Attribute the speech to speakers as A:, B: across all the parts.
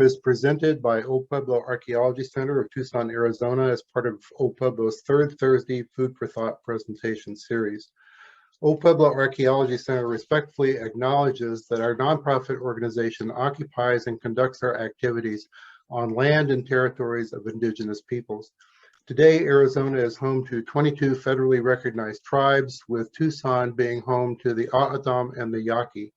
A: is presented by Old Pueblo Archaeology Center of Tucson, Arizona, as part of Old Pueblo's third Thursday Food for Thought presentation series. Old Pueblo Archaeology Center respectfully acknowledges that our nonprofit organization occupies and conducts our activities on land and territories of indigenous peoples. Today, Arizona is home to 22 federally recognized tribes, with Tucson being home to the O'odham and the Yaqui.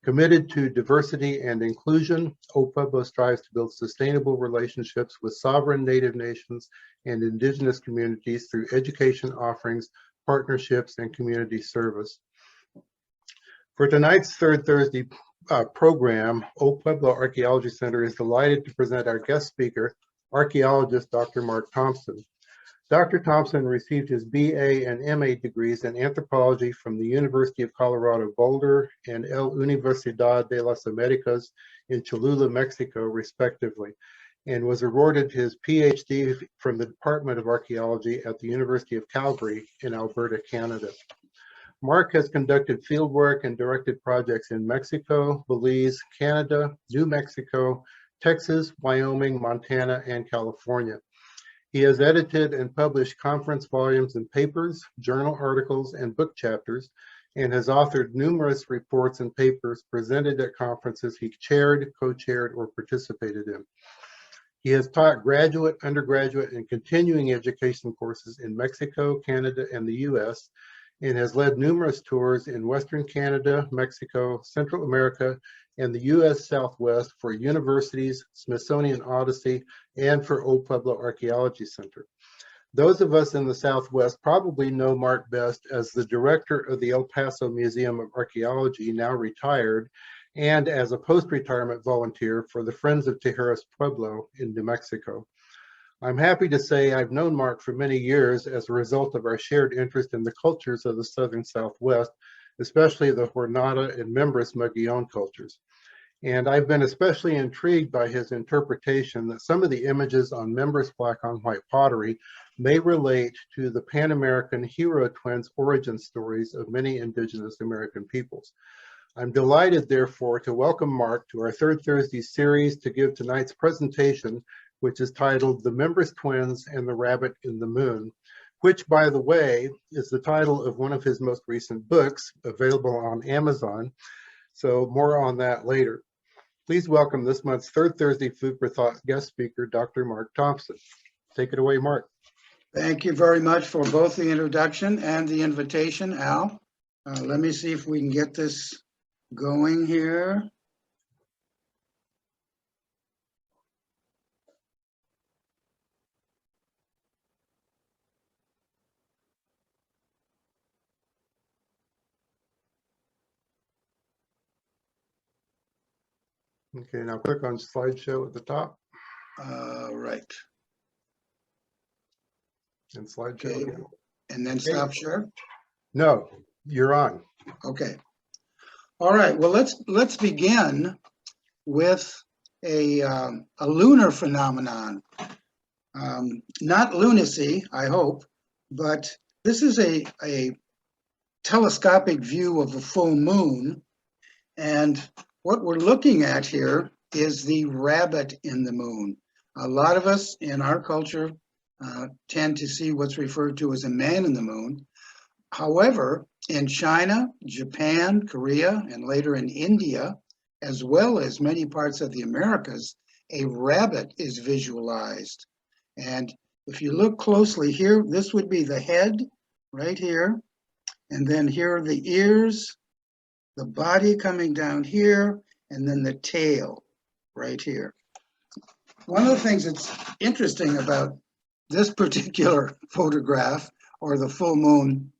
A: Committed to diversity and inclusion, Old Pueblo strives to build sustainable relationships with sovereign Native nations and indigenous communities through education offerings, partnerships, and community service. For tonight's third Thursday program, Old Pueblo Archaeology Center is delighted to present our guest speaker, archaeologist Dr. Marc Thompson. Dr. Thompson received his BA and MA degrees in anthropology from the University of Colorado Boulder and El Universidad de las Americas in Cholula, Mexico, respectively, and was awarded his PhD from the Department of Archaeology at the University of Calgary in Alberta, Canada. Marc has conducted fieldwork and directed projects in Mexico, Belize, Canada, New Mexico, Texas, Wyoming, Montana, and California. He has edited and published conference volumes and papers, journal articles, and book chapters, and has authored numerous reports and papers presented at conferences he chaired, co-chaired, or participated in. He has taught graduate, undergraduate, and continuing education courses in Mexico, Canada, and the US, and has led numerous tours in Western Canada, Mexico, Central America, and the US Southwest for universities, Smithsonian Odyssey, and for Old Pueblo Archaeology Center. Those of us in the Southwest probably know Marc best as the director of the El Paso Museum of Archaeology, now retired, and as a post-retirement volunteer for the Friends of Tijeras Pueblo in New Mexico. I'm happy to say I've known Marc for many years as a result of our shared interest in the cultures of the Southern Southwest, especially the Jornada and Mimbres Mogollon cultures. And I've been especially intrigued by his interpretation that some of the images on Mimbres Black-on-white pottery may relate to the Pan-American Hero Twins origin stories of many indigenous American peoples. I'm delighted, therefore, to welcome Marc to our third Thursday series to give tonight's presentation, which is titled The Mimbres Twins and the Rabbit in the Moon, which, by the way, is the title of one of his most recent books, available on Amazon. So more on that later. Please welcome this month's third Thursday Food for Thought guest speaker, Dr. Marc Thompson. Take it away, Marc.
B: Thank you very much for both the introduction and the invitation, Al. Let me see if we can get this going here.
A: Okay, now click on slideshow at the top.
B: Right.
A: And slideshow
B: Okay.
A: again.
B: And then stop share.
A: No, you're on.
B: Okay. All right. Well, let's begin with a lunar phenomenon. Not lunacy, I hope, but this is a telescopic view of a full moon, and what we're looking at here is the rabbit in the moon. A lot of us in our culture tend to see what's referred to as a man in the moon. However, in China, Japan, Korea, and later in India, as well as many parts of the Americas, a rabbit is visualized. And if you look closely here, this would be the head right here. And then here are the ears, the body coming down here, and then the tail right here. One of the things that's interesting about this particular photograph, or the full moon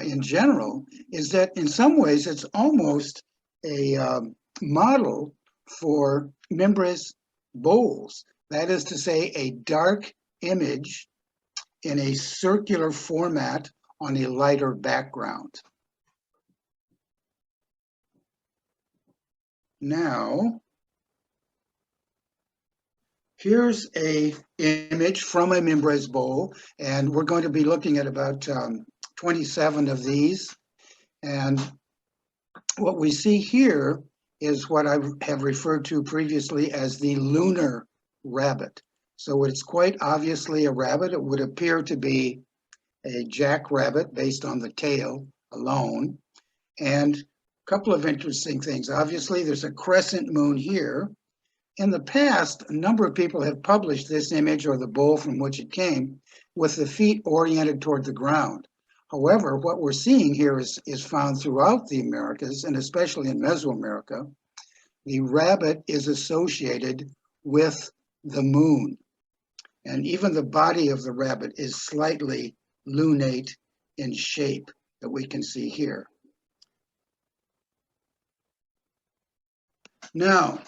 B: in general, is that in some ways it's almost a model for Mimbres bowls. That is to say, a dark image in a circular format on a lighter background. Now, here's an image from a Mimbres bowl, and we're going to be looking at about 27 of these. And what we see here is what I have referred to previously as the lunar rabbit. So it's quite obviously a rabbit. It would appear to be a jackrabbit based on the tail alone. And a couple of interesting things. Obviously, there's a crescent moon here. In the past, a number of people have published this image, or the bowl from which it came, with the feet oriented toward the ground. However, what we're seeing here is found throughout the Americas, and especially in Mesoamerica. The rabbit is associated with the moon. And even the body of the rabbit is slightly lunate in shape that we can see here. Now,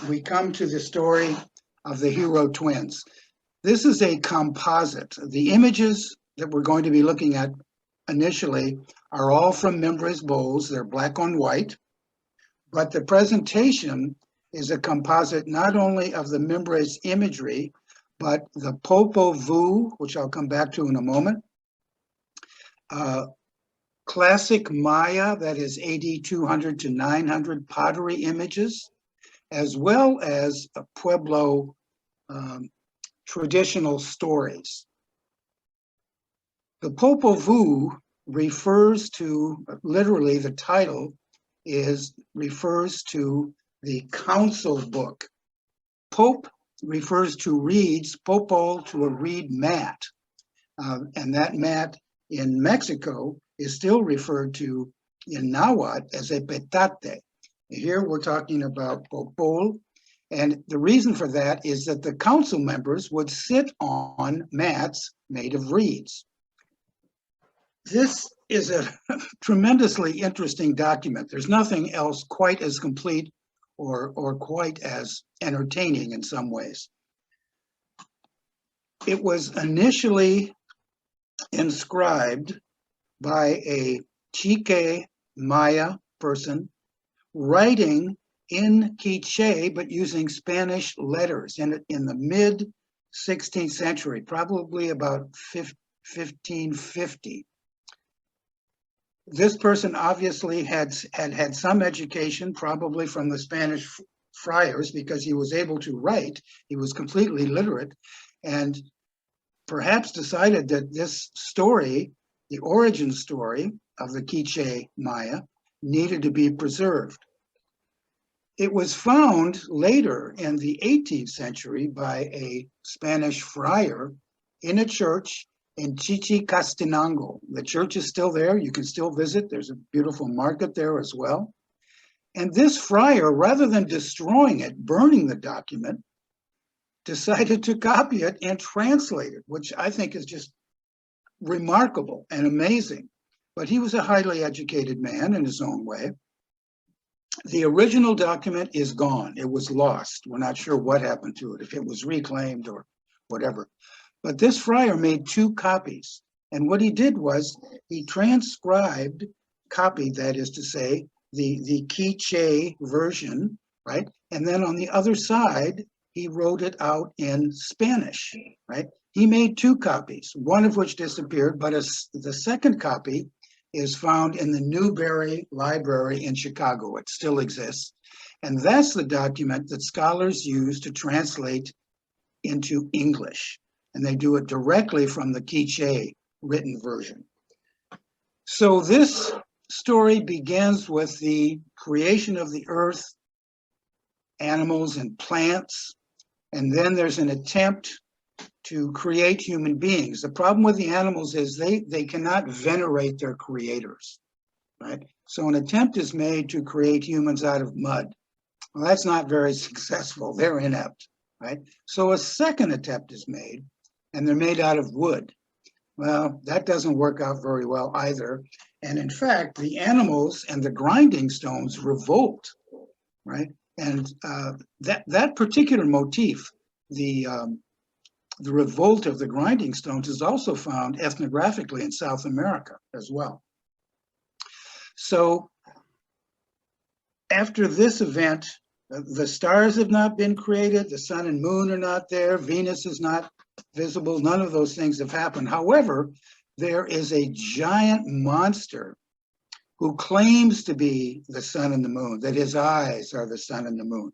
B: we come to the story of the Hero Twins. This is a composite. The images that we're going to be looking at initially are all from Mimbres bowls. They're black on white, but the presentation is a composite not only of the Mimbres imagery, but the Popol Vuh, which I'll come back to in a moment, classic Maya, that is AD 200 to 900 pottery images, as well as Pueblo traditional stories. The Popol Vuh refers to, literally the title refers to the council book. Pope refers to reeds, popol to a reed mat. And that mat in Mexico is still referred to in Nahuatl as a petate. Here we're talking about popol, and the reason for that is that the council members would sit on mats made of reeds. This is a tremendously interesting document. There's nothing else quite as complete or quite as entertaining in some ways. It was initially inscribed by a Chique Maya person writing in Quiche, but using Spanish letters in the mid 16th century, probably about 1550. This person obviously had some education, probably from the Spanish friars, because he was able to write. He was completely literate, and perhaps decided that this story, the origin story of the Quiche Maya, needed to be preserved. It was found later in the 18th century by a Spanish friar in a church in Chichicastenango. The church is still there. You can still visit. There's a beautiful market there as well. And this friar, rather than destroying it, burning the document, decided to copy it and translate it, which I think is just remarkable and amazing. But he was a highly educated man in his own way. The original document is gone. It was lost. We're not sure what happened to it, if it was reclaimed or whatever. But this friar made 2 copies. And what he did was he transcribed, copied, that is to say, the Quiche version, right? And then on the other side, he wrote it out in Spanish, right? He made 2 copies, one of which disappeared, but the second copy is found in the Newberry Library in Chicago. It still exists. And that's the document that scholars use to translate into English. And they do it directly from the Quiche written version. So this story begins with the creation of the earth, animals and plants, and then there's an attempt to create human beings. The problem with the animals is they cannot venerate their creators, right? So an attempt is made to create humans out of mud. Well, that's not very successful. They're inept, right? So a second attempt is made, and they're made out of wood. Well, that doesn't work out very well either. And in fact, the animals and the grinding stones revolt, right? And that particular motif, the revolt of the grinding stones, is also found ethnographically in South America as well. So after this event, the stars have not been created, the sun and moon are not there, Venus is not visible, none of those things have happened. However, there is a giant monster who claims to be the sun and the moon, that his eyes are the sun and the moon.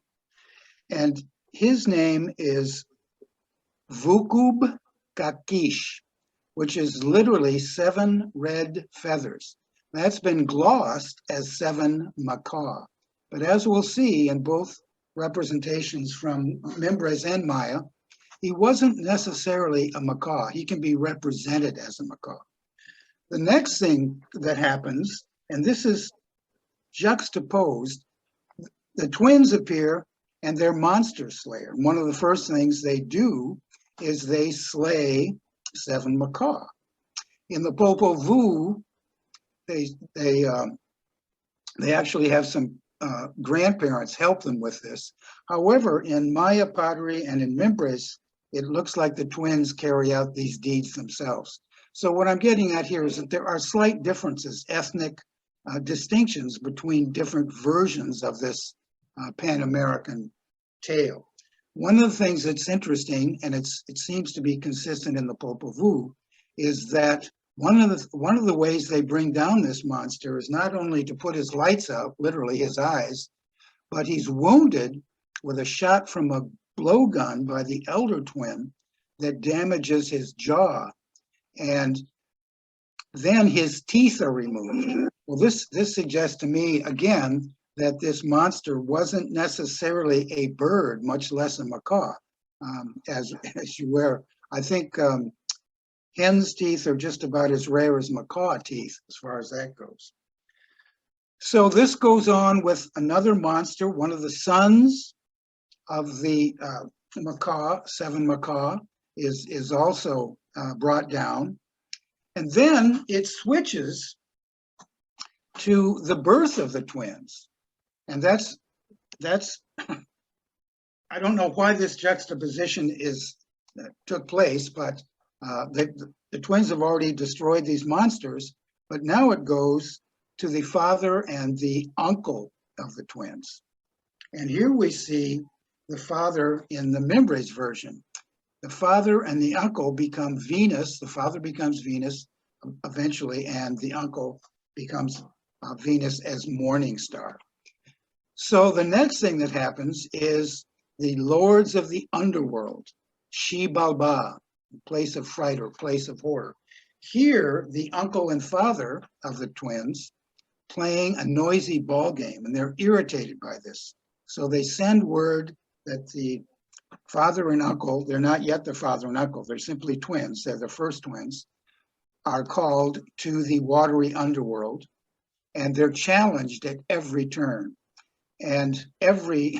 B: And his name is Vukub Kakish, which is literally 7 red feathers. That's been glossed as 7 macaw. But as we'll see in both representations from Mimbres and Maya, he wasn't necessarily a macaw. He can be represented as a macaw. The next thing that happens, and this is juxtaposed, the twins appear and they're monster slayer. One of the first things they do is they slay 7 macaw. In the Popol Vuh, they actually have some grandparents help them with this. However, in Maya pottery and in Mimbres, it looks like the twins carry out these deeds themselves. So what I'm getting at here is that there are slight differences, ethnic distinctions between different versions of this Pan-American tale. One of the things that's interesting, and it seems to be consistent in the Popol Vuh, is that one of the ways they bring down this monster is not only to put his lights out, literally his eyes, but he's wounded with a shot from a blowgun by the elder twin that damages his jaw, and then his teeth are removed. Well, this suggests to me, again, that this monster wasn't necessarily a bird, much less a macaw. As you were, I think hen's teeth are just about as rare as macaw teeth, as far as that goes. So this goes on with another monster, one of the sons of the macaw, 7 macaw, is also brought down. And then it switches to the birth of the twins. And that's I don't know why this juxtaposition took place, but the twins have already destroyed these monsters, but now it goes to the father and the uncle of the twins. And here we see the father in the Mimbres version. The father and the uncle become Venus. The father becomes Venus eventually, and the uncle becomes Venus as morning star. So the next thing that happens is the lords of the underworld, Xibalba, place of fright or place of horror. Here, the uncle and father of the twins playing a noisy ball game, and they're irritated by this. So they send word that the father and uncle, they're not yet the father and uncle, they're simply twins, they're the first twins, are called to the watery underworld, and they're challenged at every turn. And every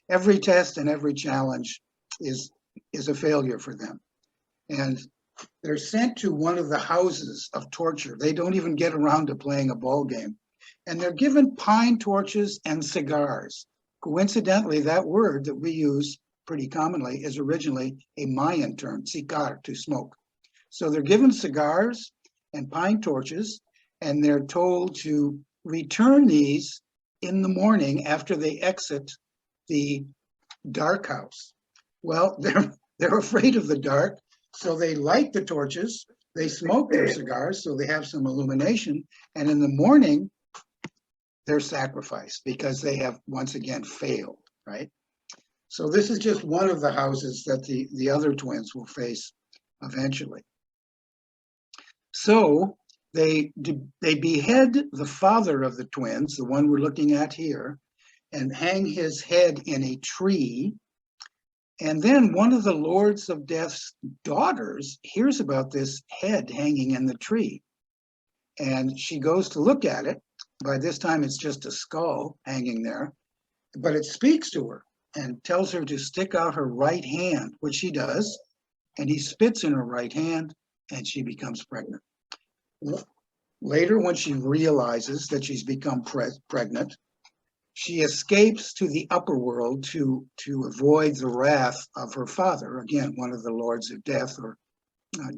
B: test and every challenge is a failure for them. And they're sent to one of the houses of torture. They don't even get around to playing a ball game. And they're given pine torches and cigars. Coincidentally, that word that we use pretty commonly is originally a Mayan term, cigar, to smoke. So they're given cigars and pine torches, and they're told to return these in the morning after they exit the dark house. Well, they're afraid of the dark, so they light the torches, they smoke their cigars, so they have some illumination, and in the morning, they're sacrificed because they have once again failed, right? So this is just one of the houses that the other twins will face eventually. So they behead the father of the twins, the one we're looking at here, and hang his head in a tree. And then one of the Lords of Death's daughters hears about this head hanging in the tree. And she goes to look at it. By this time, it's just a skull hanging there. But it speaks to her and tells her to stick out her right hand, which she does. And he spits in her right hand, and she becomes pregnant. Later, when she realizes that she's become pregnant, she escapes to the upper world to avoid the wrath of her father, again, one of the Lords of Death or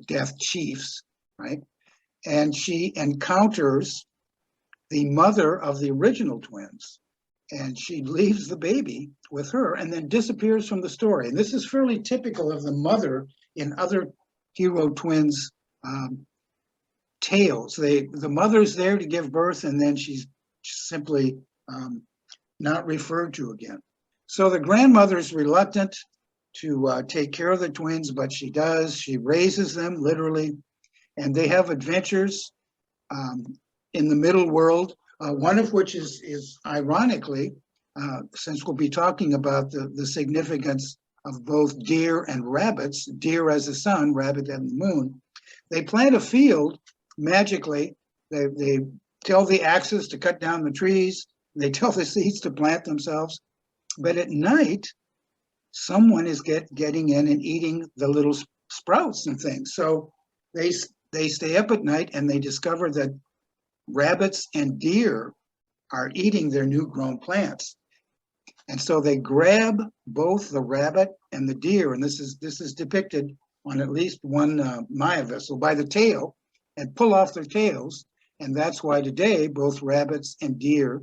B: Death Chiefs, right? And she encounters the mother of the original twins, and she leaves the baby with her and then disappears from the story. And this is fairly typical of the mother in other hero twins tails. The mother's there to give birth, and then she's simply not referred to again. So the grandmother is reluctant to take care of the twins, but she does. She raises them literally, and they have adventures in the middle world, one of which is ironically, since we'll be talking about the significance of both deer and rabbits, deer as the sun, rabbit as the moon, they plant a field magically. They tell the axes to cut down the trees. They tell the seeds to plant themselves. But at night, someone is getting in and eating the little sprouts and things. So they stay up at night and they discover that rabbits and deer are eating their new grown plants. And so they grab both the rabbit and the deer, and this is depicted on at least one Maya vessel, by the tail, and pull off their tails. And that's why today both rabbits and deer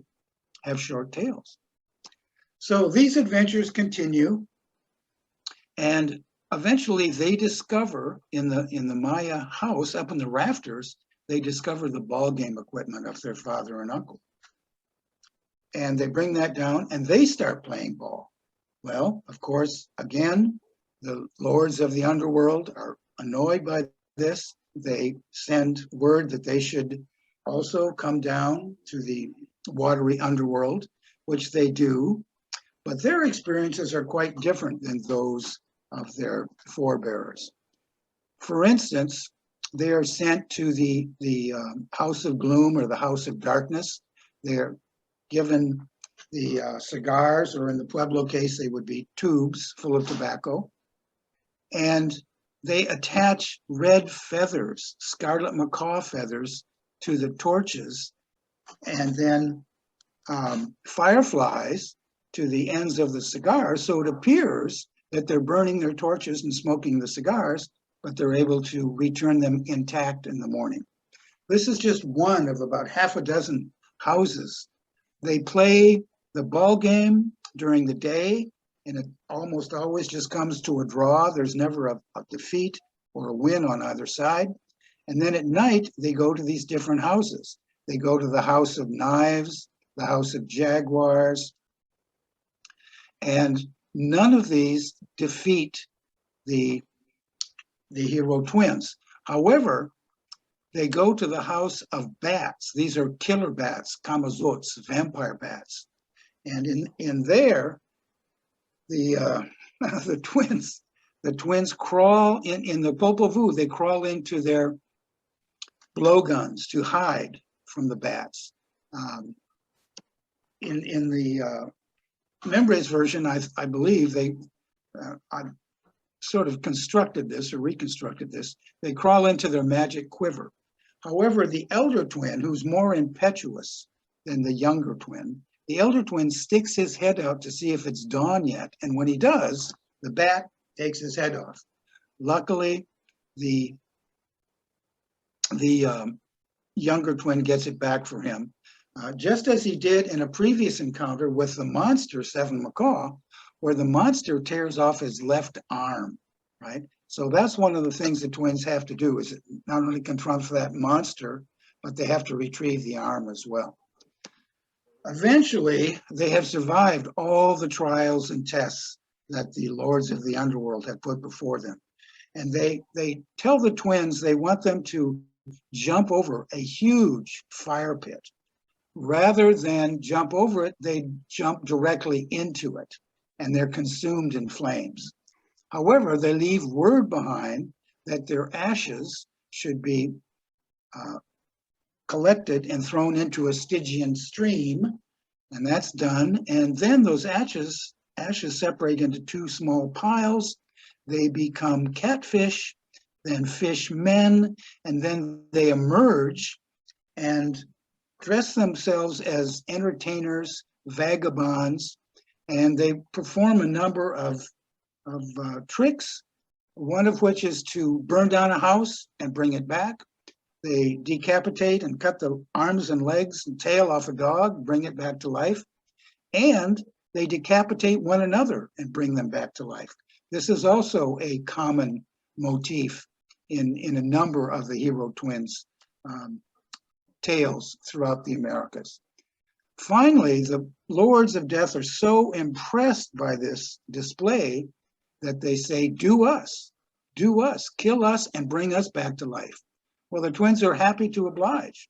B: have short tails. So these adventures continue, and eventually they discover in the Maya house up in the rafters, they discover the ballgame equipment of their father and uncle. And they bring that down and they start playing ball. Well, of course, again, the lords of the underworld are annoyed by this. They send word that they should also come down to the watery underworld, which they do. But their experiences are quite different than those of their forebears. For instance, they are sent to the House of Gloom or the House of Darkness. They're given the cigars, or in the Pueblo case, they would be tubes full of tobacco. And they attach red feathers, scarlet macaw feathers, to the torches, and then fireflies to the ends of the cigars. So it appears that they're burning their torches and smoking the cigars, but they're able to return them intact in the morning. This is just one of about half a dozen houses. They play the ball game during the day, and it almost always just comes to a draw. There's never a defeat or a win on either side. And then at night, they go to these different houses. They go to the House of Knives, the House of Jaguars, and none of these defeat the hero twins. However, they go to the House of Bats. These are killer bats, kamazots, vampire bats. And in there, the twins crawl in the Popol Vuh. They crawl into their blowguns to hide from the bats. In the Mimbres version, I believe I sort of constructed this or reconstructed this. They crawl into their magic quiver. However, the elder twin, who's more impetuous than the younger twin, the elder twin sticks his head out to see if it's dawn yet. And when he does, the bat takes his head off. Luckily, the younger twin gets it back for him, just as he did in a previous encounter with the monster, Seven Macaw, where the monster tears off his left arm, right? So that's one of the things the twins have to do, is not only confront that monster, but they have to retrieve the arm as well. Eventually, they have survived all the trials and tests that the lords of the underworld have put before them. And they tell the twins they want them to jump over a huge fire pit. Rather than jump over it, they jump directly into it, and they're consumed in flames. However, they leave word behind that their ashes should be collected and thrown into a Stygian stream, and that's done. And then those ashes separate into two small piles. They become catfish, then fish men, and then they emerge and dress themselves as entertainers, vagabonds, and they perform a number of tricks, one of which is to burn down a house and bring it back. They decapitate and cut the arms and legs and tail off a dog, bring it back to life, and they decapitate one another and bring them back to life. This is also a common motif in a number of the hero twins tales throughout the Americas. Finally, the lords of death are so impressed by this display that they say, do us, kill us and bring us back to life. Well, the twins are happy to oblige,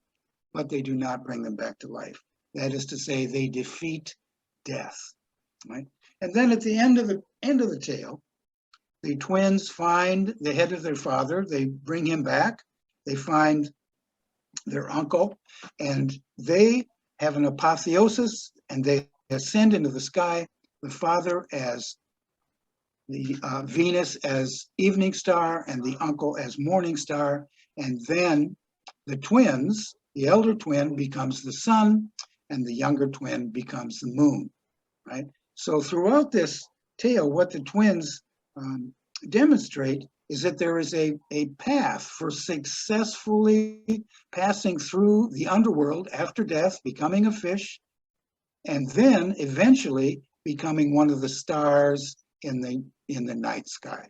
B: but they do not bring them back to life. That is to say, they defeat death, right? And then at the end of the tale, the twins find the head of their father. They bring him back. They find their uncle, and they have an apotheosis, and they ascend into the sky. The father as the Venus as evening star, and the uncle as morning star. And then the twins, the elder twin becomes the sun, and the younger twin becomes the moon, right? So throughout this tale, what the twins demonstrate is that there is a path for successfully passing through the underworld after death, becoming a fish, and then eventually becoming one of the stars in the night sky.